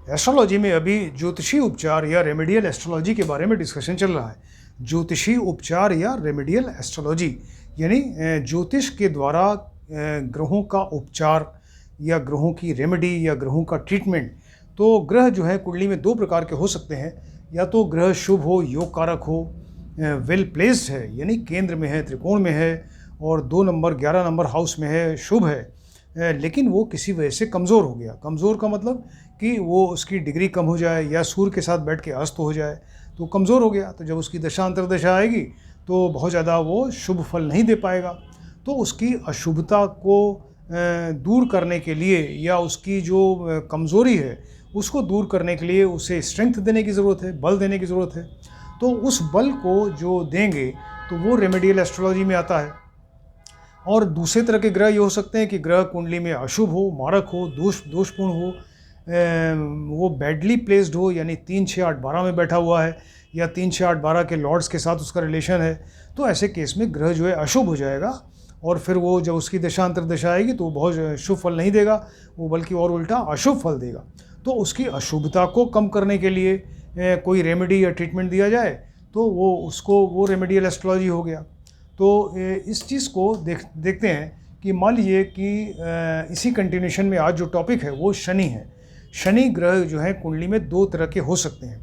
Astrology में अभी ज्योतिषी उपचार या रेमेडियल एस्ट्रोलॉजी के बारे में डिस्कशन चल रहा है। ज्योतिषी उपचार या रेमेडियल एस्ट्रोलॉजी यानी ज्योतिष के द्वारा ग्रहों का उपचार या ग्रहों की रेमेडी या ग्रहों का ट्रीटमेंट। तो ग्रह जो है कुंडली में दो प्रकार के हो सकते हैं, या तो ग्रह शुभ हो, योग कारक हो, वेल प्लेस्ड है यानी केंद्र में है, त्रिकोण में है और 2 नंबर 11 नंबर हाउस में है, शुभ है, लेकिन वो किसी वजह से कमज़ोर हो गया। कमज़ोर का मतलब कि वो उसकी डिग्री कम हो जाए या सूर्य के साथ बैठ के अस्त हो जाए तो कमज़ोर हो गया। तो जब उसकी दशा अंतर्दशा आएगी तो बहुत ज़्यादा वो शुभ फल नहीं दे पाएगा। तो उसकी अशुभता को दूर करने के लिए या उसकी जो कमज़ोरी है उसको दूर करने के लिए उसे स्ट्रेंथ देने की ज़रूरत है, बल देने की ज़रूरत है। तो उस बल को जो देंगे तो वो रेमेडियल एस्ट्रोलॉजी में आता है। और दूसरे तरह के ग्रह ये हो सकते हैं कि ग्रह कुंडली में अशुभ हो, मारक हो, दोषपूर्ण हो, वो बैडली प्लेस्ड हो यानी 3, 6, 8, 12 में बैठा हुआ है या 3, 6, 8, 12 के लॉर्ड्स के साथ उसका रिलेशन है। तो ऐसे केस में ग्रह जो है अशुभ हो जाएगा और फिर वो जब उसकी दशा अंतर्दशा आएगी तो वो बहुत शुभ फल नहीं देगा, वो बल्कि और उल्टा अशुभ फल देगा। तो उसकी अशुभता को कम करने के लिए कोई रेमेडी या ट्रीटमेंट दिया जाए तो वो रेमेडियल एस्ट्रोलॉजी हो गया। तो इस चीज़ को देखते हैं कि मान लीजिए कि इसी कंटिन्यूशन में आज जो टॉपिक है वो शनि है। शनि ग्रह जो है कुंडली में 2 तरह के हो सकते हैं,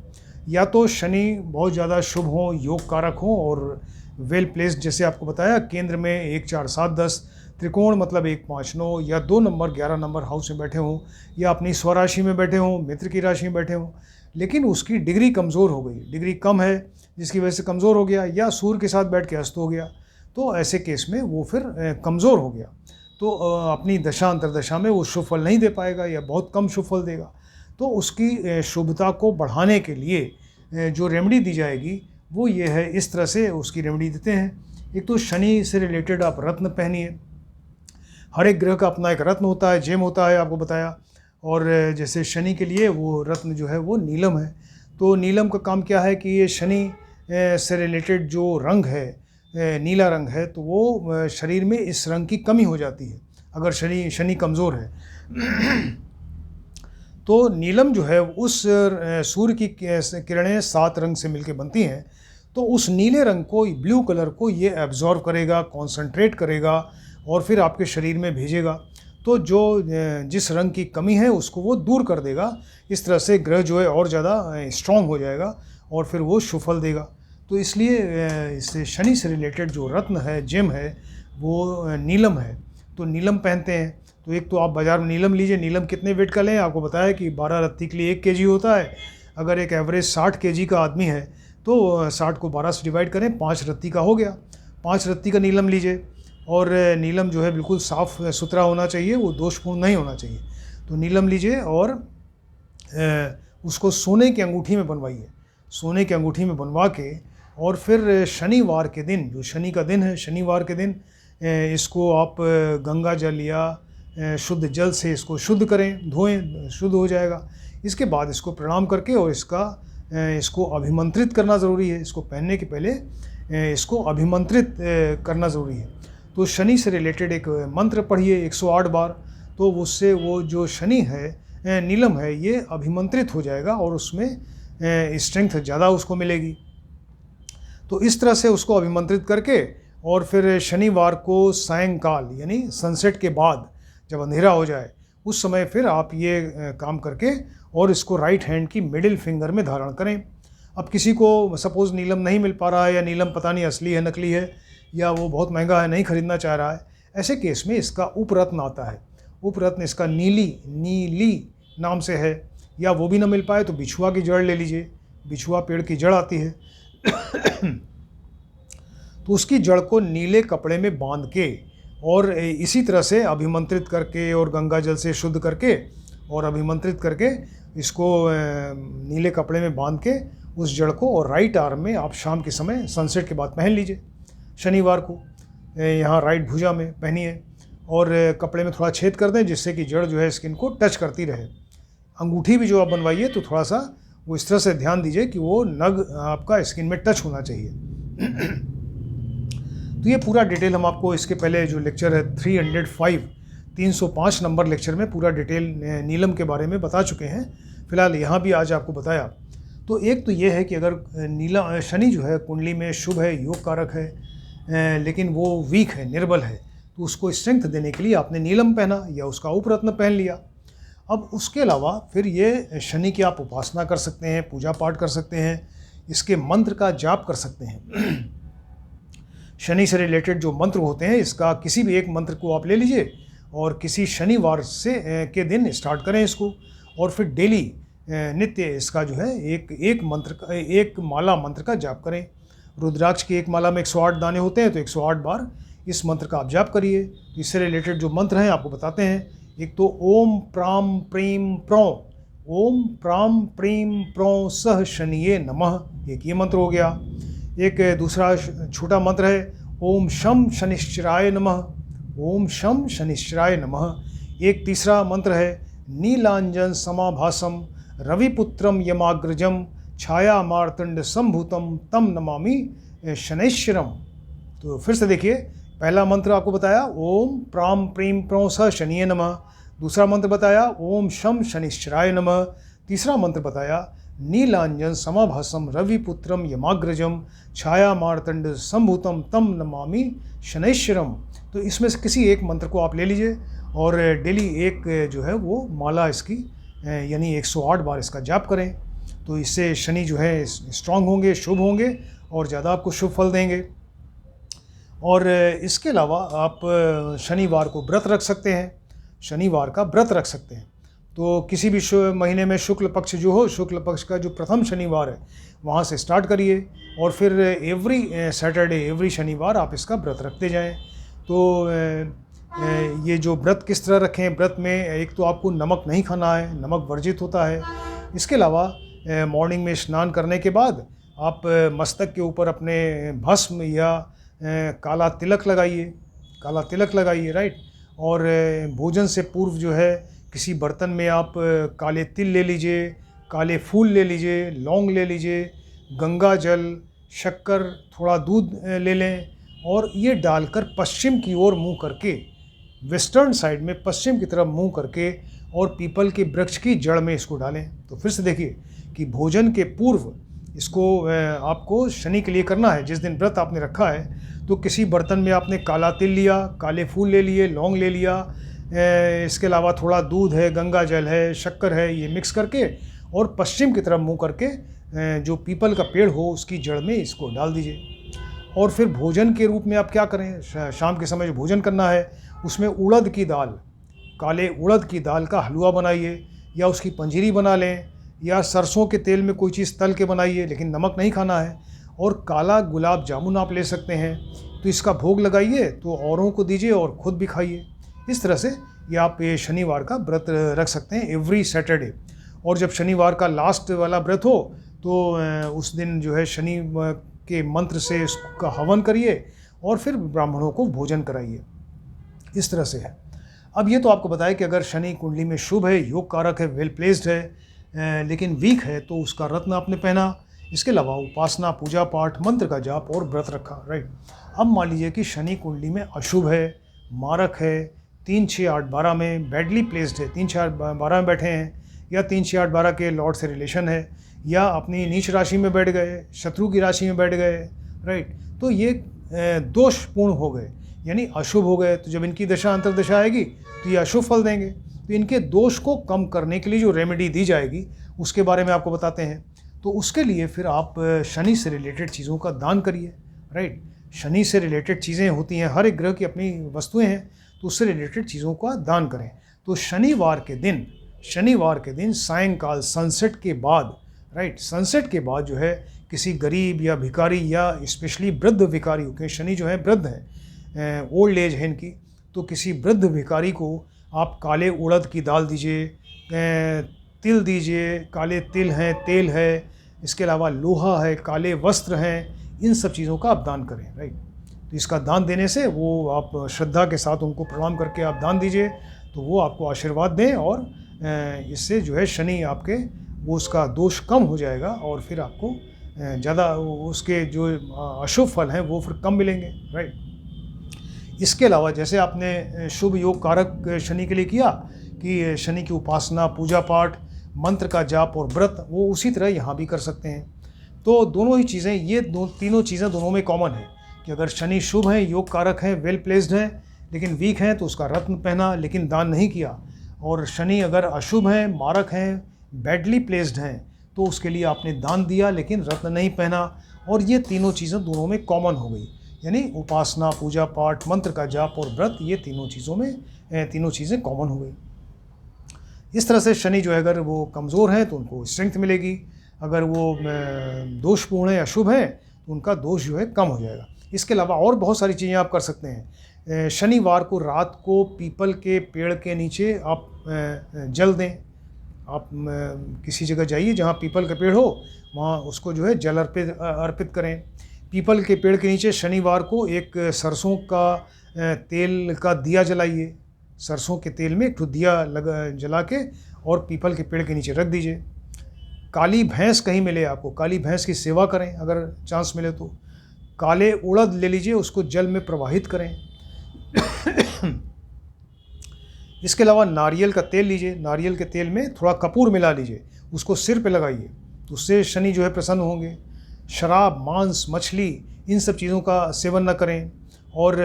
या तो शनि बहुत ज़्यादा शुभ हो, योग कारक हो और वेल प्लेस्ड, जैसे आपको बताया केंद्र में 1, 4, 7, 10, त्रिकोण मतलब 1, 5, 9 या 2 नंबर 11 नंबर हाउस में बैठे हों या अपनी स्वराशि में बैठे हों, मित्र की राशि में बैठे हों, लेकिन उसकी डिग्री कमज़ोर हो गई, डिग्री कम है जिसकी वजह से कमज़ोर हो गया या सूर्य के साथ बैठ के अस्त हो गया। तो ऐसे केस में वो फिर कमज़ोर हो गया तो अपनी दशा अंतर्दशा में वो शुभ फल नहीं दे पाएगा या बहुत कम शुभ फल देगा। तो उसकी शुभता को बढ़ाने के लिए जो रेमेडी दी जाएगी वो ये है, इस तरह से उसकी रेमेडी देते हैं। एक तो शनि से रिलेटेड आप रत्न पहनिए। हर एक ग्रह का अपना एक रत्न होता है, जेम होता है, आपको बताया। और जैसे शनि के लिए वो रत्न जो है वो नीलम है। तो नीलम का काम क्या है कि ये शनि से रिलेटेड जो रंग है, नीला रंग है, तो वो शरीर में इस रंग की कमी हो जाती है अगर शनि कमज़ोर है। तो नीलम जो है उस सूर्य की किरणें 7 रंग से मिलकर बनती हैं। तो उस नीले रंग को, ब्लू कलर को ये एब्जॉर्व करेगा, कॉन्सनट्रेट करेगा और फिर आपके शरीर में भेजेगा। तो जो जिस रंग की कमी है उसको वो दूर कर देगा। इस तरह से ग्रह जो है और ज़्यादा स्ट्रॉन्ग हो जाएगा और फिर वो शुभ फल देगा। तो इसलिए इससे शनि से रिलेटेड जो रत्न है, जेम है, वो नीलम है। तो नीलम पहनते हैं। तो एक तो आप बाज़ार में नीलम लीजिए। नीलम कितने वेट का लें, आपको बताया कि 12 रत्ती के लिए 1 केजी होता है। अगर एक एवरेज 60 केजी का आदमी है तो 60 को 12 से डिवाइड करें, 5 रत्ती का हो गया। 5 रत्ती का नीलम लीजिए। और नीलम जो है बिल्कुल साफ़ सुथरा होना चाहिए, वो दोषपूर्ण नहीं होना चाहिए। तो नीलम लीजिए और उसको सोने की अंगूठी में बनवाइए। सोने की अंगूठी में बनवा के और फिर शनिवार के दिन, जो शनि का दिन है, शनिवार के दिन इसको आप गंगा जल या शुद्ध जल से इसको शुद्ध करें, धोएं, शुद्ध हो जाएगा। इसके बाद इसको प्रणाम करके और इसको अभिमंत्रित करना ज़रूरी है। इसको पहनने के पहले इसको अभिमंत्रित करना ज़रूरी है। तो शनि से रिलेटेड एक मंत्र पढ़िए 108 बार। तो उससे वो जो शनि है, नीलम है, ये अभिमंत्रित हो जाएगा और उसमें स्ट्रेंथ ज़्यादा उसको मिलेगी। तो इस तरह से उसको अभिमंत्रित करके और फिर शनिवार को सायंकाल यानी सनसेट के बाद जब अंधेरा हो जाए उस समय फिर आप ये काम करके और इसको राइट हैंड की मिडिल फिंगर में धारण करें। अब किसी को सपोज़ नीलम नहीं मिल पा रहा है या नीलम पता नहीं असली है नकली है या वो बहुत महंगा है, नहीं खरीदना चाह रहा है, ऐसे केस में इसका उपरत्न आता है। उपरत्न इसका नीली नाम से है। या वो भी ना मिल पाए तो बिछुआ की जड़ ले लीजिए। बिछुआ पेड़ की जड़ आती है। तो उसकी जड़ को नीले कपड़े में बांध के और इसी तरह से अभिमंत्रित करके और गंगा जल से शुद्ध करके और अभिमंत्रित करके इसको नीले कपड़े में बांध के उस जड़ को और राइट आर्म में आप शाम के समय सनसेट के बाद पहन लीजिए। शनिवार को यहाँ राइट भुजा में पहनिए और कपड़े में थोड़ा छेद कर दें जिससे कि जड़ जो है स्किन को टच करती रहे। अंगूठी भी जो आप बनवाइए तो थोड़ा सा वो इस तरह से ध्यान दीजिए कि वो नग आपका स्किन में टच होना चाहिए। तो ये पूरा डिटेल हम आपको इसके पहले जो लेक्चर है 305 नंबर लेक्चर में पूरा डिटेल नीलम के बारे में बता चुके हैं। फिलहाल यहाँ भी आज आपको बताया। तो एक तो ये है कि अगर नीला शनि जो है कुंडली में शुभ है, योग कारक है, लेकिन वो वीक है, निर्बल है, तो उसको स्ट्रेंथ देने के लिए आपने नीलम पहना या उसका उपरत्न पहन लिया। अब उसके अलावा फिर ये शनि की आप उपासना कर सकते हैं, पूजा पाठ कर सकते हैं, इसके मंत्र का जाप कर सकते हैं। शनि से रिलेटेड जो मंत्र होते हैं, इसका किसी भी एक मंत्र को आप ले लीजिए और किसी शनिवार से के दिन स्टार्ट करें इसको, और फिर डेली नित्य इसका जो है एक माला मंत्र का जाप करें। रुद्राक्ष की एक माला में 108 दाने होते हैं, तो 108 बार इस मंत्र का आप जाप करिए। इससे रिलेटेड जो मंत्र हैं आपको बताते हैं। एक तो ओम प्राम प्रीम प्रों, ओम प्राम प्रीम प्रों सह शनिये नमः, एक ये मंत्र हो गया। एक दूसरा छोटा मंत्र है ओम शम शनिश्चराय नमः, ओम शम शनिश्चराय नमः। एक तीसरा मंत्र है नीलांजन समाभासम रविपुत्रम यमाग्रजम छाया मार्तंड संभूतम तम नमामि शनैश्वरम। तो फिर से देखिए, पहला मंत्र आपको बताया ओम प्राम प्रीम प्रों स शनिये नमः, दूसरा मंत्र बताया ओम शम शनिश्चराय नमः, तीसरा मंत्र बताया नीलांजन समाभासम रविपुत्रम यमाग्रजम छाया मार्तंड संभूतम तम नमामि शनैश्वरम। तो इसमें से किसी एक मंत्र को आप ले लीजिए और डेली एक जो है वो माला इसकी यानी 108 बार इसका जाप करें। तो इससे शनि जो है स्ट्रांग होंगे, शुभ होंगे और ज़्यादा आपको शुभ फल देंगे। और इसके अलावा आप शनिवार को व्रत रख सकते हैं, शनिवार का व्रत रख सकते हैं। तो किसी भी महीने में शुक्ल पक्ष जो हो, शुक्ल पक्ष का जो प्रथम शनिवार है वहाँ से स्टार्ट करिए और फिर एवरी सैटरडे, एवरी शनिवार आप इसका व्रत रखते जाएं। तो ये जो व्रत किस तरह रखें, व्रत में एक तो आपको नमक नहीं खाना है, नमक वर्जित होता है। इसके अलावा मॉर्निंग में स्नान करने के बाद आप मस्तक के ऊपर अपने भस्म या काला तिलक लगाइए, राइट। और भोजन से पूर्व जो है किसी बर्तन में आप काले तिल ले लीजिए, काले फूल ले लीजिए, लौंग ले लीजिए, गंगा जल, शक्कर, थोड़ा दूध ले लें और ये डालकर पश्चिम की ओर मुँह करके, वेस्टर्न साइड में पश्चिम की तरफ मुँह करके और पीपल के वृक्ष की जड़ में इसको डालें। तो फिर से देखिए कि भोजन के पूर्व इसको आपको शनि के लिए करना है। जिस दिन व्रत आपने रखा है तो किसी बर्तन में आपने काला तिल लिया, काले फूल ले लिए, लौंग ले लिया, इसके अलावा थोड़ा दूध है, गंगा जल है, शक्कर है, ये मिक्स करके और पश्चिम की तरफ मुँह करके जो पीपल का पेड़ हो उसकी जड़ में इसको डाल दीजिए। और फिर भोजन के रूप में आप क्या करें, शाम के समय जो भोजन करना है उसमें उड़द की दाल, काले उड़द की दाल का हलवा बनाइए या उसकी पंजीरी बना लें या सरसों के तेल में कोई चीज़ तल के बनाइए, लेकिन नमक नहीं खाना है। और काला गुलाब जामुन आप ले सकते हैं, तो इसका भोग लगाइए तो औरों को दीजिए और ख़ुद भी खाइए। इस तरह से ये आप शनिवार का व्रत रख सकते हैं एवरी सैटरडे। और जब शनिवार का लास्ट वाला व्रत हो तो उस दिन जो है शनि के मंत्र से उसका हवन करिए और फिर ब्राह्मणों को भोजन कराइए। इस तरह से है। अब ये तो आपको बताया कि अगर शनि कुंडली में शुभ है, योग कारक है, वेल प्लेस्ड है, लेकिन वीक है तो उसका रत्न आपने पहना। इसके अलावा उपासना, पूजा पाठ, मंत्र का जाप और व्रत रखा, राइट। अब मान लीजिए कि शनि कुंडली में अशुभ है, मारक है, 3, 6, 8, 12 में बैडली प्लेस्ड है, 3, 6, 8, 12 में बैठे हैं, या 3, 6, 8, 12 के लॉर्ड से रिलेशन है, या अपनी नीच राशि में बैठ गए, शत्रु की राशि में बैठ गए, राइट। तो ये दोषपूर्ण हो गए, यानी अशुभ हो गए। तो जब इनकी दशा अंतर्दशा आएगी तो ये अशुभ फल देंगे। तो इनके दोष को कम करने के लिए जो रेमेडी दी जाएगी उसके बारे में आपको बताते हैं। तो उसके लिए फिर आप शनि से रिलेटेड चीज़ों का दान करिए, राइट। शनि से रिलेटेड चीज़ें होती हैं, हर एक ग्रह की अपनी वस्तुएं हैं, तो उससे रिलेटेड चीज़ों का दान करें। तो शनिवार के दिन सायंकाल सनसेट के बाद, राइट, सनसेट के बाद जो है किसी गरीब या भिखारी या स्पेशली वृद्ध भिखारी, क्योंकि शनि जो है वृद्ध है, ओल्ड एज है इनकी, तो किसी वृद्ध भिखारी को आप काले उड़द की दाल दीजिए, तिल दीजिए, काले तिल हैं, तेल है, इसके अलावा लोहा है, काले वस्त्र हैं, इन सब चीज़ों का आप दान करें, राइट। तो इसका दान देने से वो आप श्रद्धा के साथ उनको प्रणाम करके आप दान दीजिए तो वो आपको आशीर्वाद दें और इससे जो है शनि आपके वो उसका दोष कम हो जाएगा और फिर आपको ज़्यादा उसके जो अशुभ फल हैं वो फिर कम मिलेंगे, राइट। इसके अलावा जैसे आपने शुभ योग कारक शनि के लिए किया कि शनि की उपासना, पूजा पाठ, मंत्र का जाप और व्रत, वो उसी तरह यहाँ भी कर सकते हैं। तो दोनों ही चीज़ें, ये तीनों चीज़ें दोनों में कॉमन है कि अगर शनि शुभ हैं, योग कारक हैं, वेल प्लेस्ड हैं, लेकिन वीक हैं तो उसका रत्न पहना लेकिन दान नहीं किया, और शनि अगर अशुभ हैं, मारक हैं, बैडली प्लेस्ड हैं, तो उसके लिए आपने दान दिया लेकिन रत्न नहीं पहना। और ये तीनों चीज़ें दोनों में कॉमन हो गई, यानी उपासना, पूजा पाठ, मंत्र का जाप और व्रत, ये तीनों चीज़ें कॉमन हो गई। इस तरह से शनि जो है अगर वो कमज़ोर हैं तो उनको स्ट्रेंथ मिलेगी, अगर वो दोषपूर्ण है, अशुभ है, तो उनका दोष जो है कम हो जाएगा। इसके अलावा और बहुत सारी चीज़ें आप कर सकते हैं। शनिवार को रात को पीपल के पेड़ के नीचे आप जल दें। आप किसी जगह जाइए जहाँ पीपल का पेड़ हो, वहाँ उसको जो है जल अर्पित करें। पीपल के पेड़ के नीचे शनिवार को एक सरसों का तेल का दिया जलाइए। सरसों के तेल में एक ठो दिया जला के और पीपल के पेड़ के नीचे रख दीजिए। काली भैंस कहीं मिले आपको, काली भैंस की सेवा करें अगर चांस मिले तो। काले उड़द ले लीजिए, उसको जल में प्रवाहित करें। इसके अलावा नारियल का तेल लीजिए, नारियल के तेल में थोड़ा कपूर मिला लीजिए, उसको सिर पे लगाइए, तो उससे शनि जो है प्रसन्न होंगे। शराब, मांस, मछली, इन सब चीज़ों का सेवन न करें। और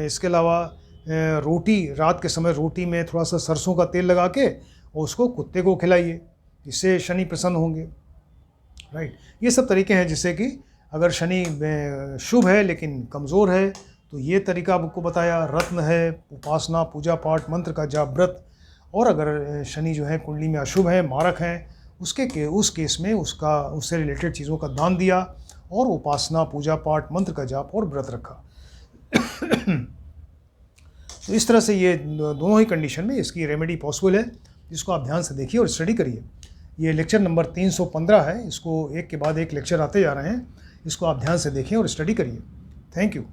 इसके अलावा रोटी, रात के समय रोटी में थोड़ा सा सरसों का तेल लगा के और उसको कुत्ते को खिलाइए, इससे शनि प्रसन्न होंगे। राइट, ये सब तरीके हैं जिससे कि अगर शनि शुभ है लेकिन कमज़ोर है तो ये तरीका आपको बताया। रत्न है, उपासना, पूजा पाठ, मंत्र का जाप, व्रत। और अगर शनि जो है कुंडली में अशुभ है, मारक हैं, उस केस में उससे रिलेटेड चीज़ों का दान दिया और उपासना, पूजा पाठ, मंत्र का जाप और व्रत रखा। तो इस तरह से ये दोनों ही कंडीशन में इसकी रेमेडी पॉसिबल है, जिसको आप ध्यान से देखिए और स्टडी करिए। ये लेक्चर नंबर 315 है, इसको एक के बाद एक लेक्चर आते जा रहे हैं, इसको आप ध्यान से देखें और स्टडी करिए। Thank you.